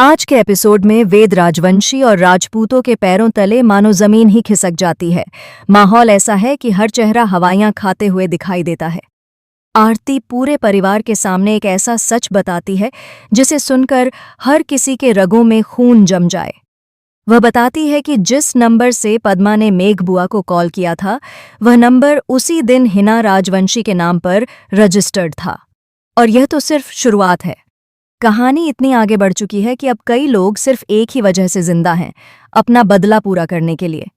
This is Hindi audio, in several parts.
आज के एपिसोड में वेद राजवंशी और राजपूतों के पैरों तले मानो जमीन ही खिसक जाती है। माहौल ऐसा है कि हर चेहरा हवाइयां खाते हुए दिखाई देता है। आरती पूरे परिवार के सामने एक ऐसा सच बताती है जिसे सुनकर हर किसी के रगों में खून जम जाए। वह बताती है कि जिस नंबर से पद्मा ने मेघ बुआ को कॉल किया था, वह नंबर उसी दिन हिना राजवंशी के नाम पर रजिस्टर्ड था। और यह तो सिर्फ शुरुआत है। कहानी इतनी आगे बढ़ चुकी है कि अब कई लोग सिर्फ एक ही वजह से जिंदा हैं, अपना बदला पूरा करने के लिए।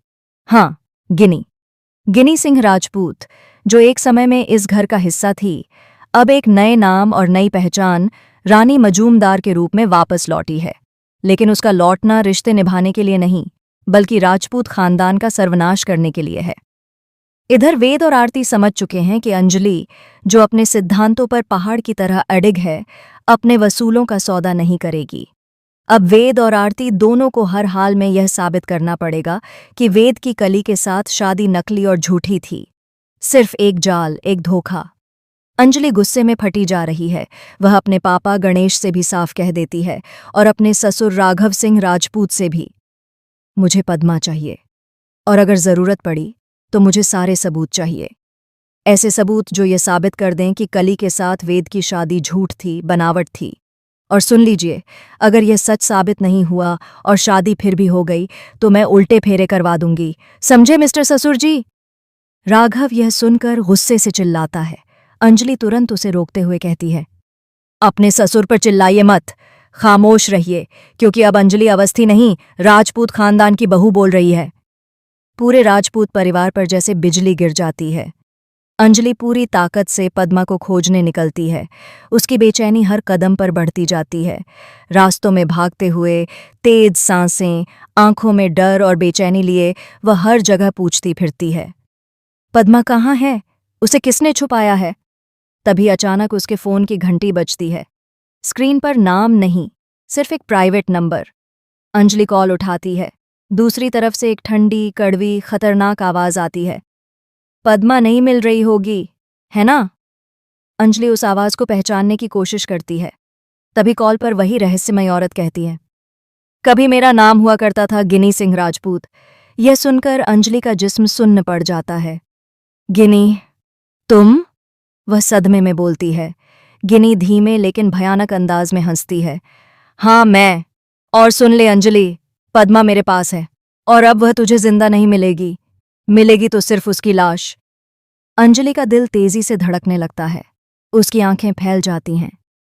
हाँ, गिनी सिंह राजपूत, जो एक समय में इस घर का हिस्सा थी, अब एक नए नाम और नई पहचान रानी मजूमदार के रूप में वापस लौटी है। लेकिन उसका लौटना रिश्ते निभाने के लिए नहीं, बल्कि राजपूत खानदान का सर्वनाश करने के लिए है। इधर वेद और आरती समझ चुके हैं कि अंजलि, जो अपने सिद्धांतों पर पहाड़ की तरह अडिग है, अपने वसूलों का सौदा नहीं करेगी। अब वेद और आरती दोनों को हर हाल में यह साबित करना पड़ेगा कि वेद की कली के साथ शादी नकली और झूठी थी, सिर्फ एक जाल, एक धोखा। अंजलि गुस्से में फटी जा रही है। वह अपने पापा गणेश से भी साफ कह देती है और अपने ससुर राघव सिंह राजपूत से भी। मुझे पद्मा चाहिए, और अगर जरूरत पड़ी तो मुझे सारे सबूत चाहिए। ऐसे सबूत जो ये साबित कर दें कि कली के साथ वेद की शादी झूठ थी, बनावट थी। और सुन लीजिए, अगर यह सच साबित नहीं हुआ और शादी फिर भी हो गई तो मैं उल्टे फेरे करवा दूंगी, समझे मिस्टर ससुर जी? राघव यह सुनकर गुस्से से चिल्लाता है। अंजलि तुरंत उसे रोकते हुए कहती है, अपने ससुर पर चिल्लाइए मत, खामोश रहिए, क्योंकि अब अंजलि अवस्थी नहीं, राजपूत खानदान की बहू बोल रही है। पूरे राजपूत परिवार पर जैसे बिजली गिर जाती है। अंजलि पूरी ताकत से पद्मा को खोजने निकलती है। उसकी बेचैनी हर कदम पर बढ़ती जाती है। रास्तों में भागते हुए, तेज सांसें, आंखों में डर और बेचैनी लिए वह हर जगह पूछती फिरती है, पद्मा कहाँ है? उसे किसने छुपाया है? तभी अचानक उसके फोन की घंटी बजती है। स्क्रीन पर नाम नहीं, सिर्फ एक प्राइवेट नंबर। अंजलि कॉल उठाती है। दूसरी तरफ से एक ठंडी, कड़वी, खतरनाक आवाज आती है, पद्मा नहीं मिल रही होगी, है ना? अंजलि उस आवाज को पहचानने की कोशिश करती है। तभी कॉल पर वही रहस्यमय औरत कहती है, कभी मेरा नाम हुआ करता था गिनी सिंह राजपूत। यह सुनकर अंजलि का जिस्म सुन्न पड़ जाता है। गिनी, तुम? वह सदमे में बोलती है। गिनी धीमे लेकिन भयानक अंदाज में हंसती है, हाँ मैं। और सुन ले अंजलि, पद्मा मेरे पास है, और अब वह तुझे जिंदा नहीं मिलेगी। मिलेगी तो सिर्फ उसकी लाश। अंजलि का दिल तेजी से धड़कने लगता है। उसकी आंखें फैल जाती हैं।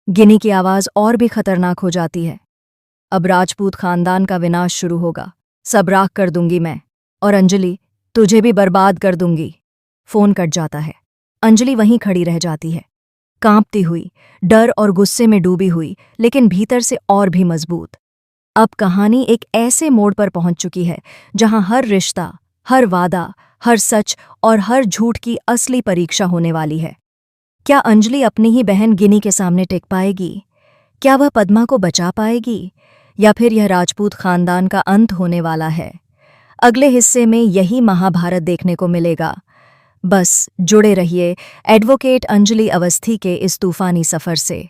गिनी की आवाज और भी खतरनाक हो जाती है, अब राजपूत खानदान का विनाश शुरू होगा। सब राख कर दूंगी मैं, और अंजलि, तुझे भी बर्बाद कर दूंगी। फोन कट जाता है। अंजलि वहीं खड़ी रह जाती है, कांपती हुई, डर और गुस्से में डूबी हुई, लेकिन भीतर से और भी मजबूत। अब कहानी एक ऐसे मोड़ पर पहुंच चुकी है जहां हर रिश्ता, हर वादा, हर सच और हर झूठ की असली परीक्षा होने वाली है। क्या अंजलि अपनी ही बहन गिनी के सामने टिक पाएगी? क्या वह पद्मा को बचा पाएगी? या फिर यह राजपूत खानदान का अंत होने वाला है? अगले हिस्से में यही महाभारत देखने को मिलेगा। बस जुड़े रहिए एडवोकेट अंजलि अवस्थी के इस तूफानी सफर से।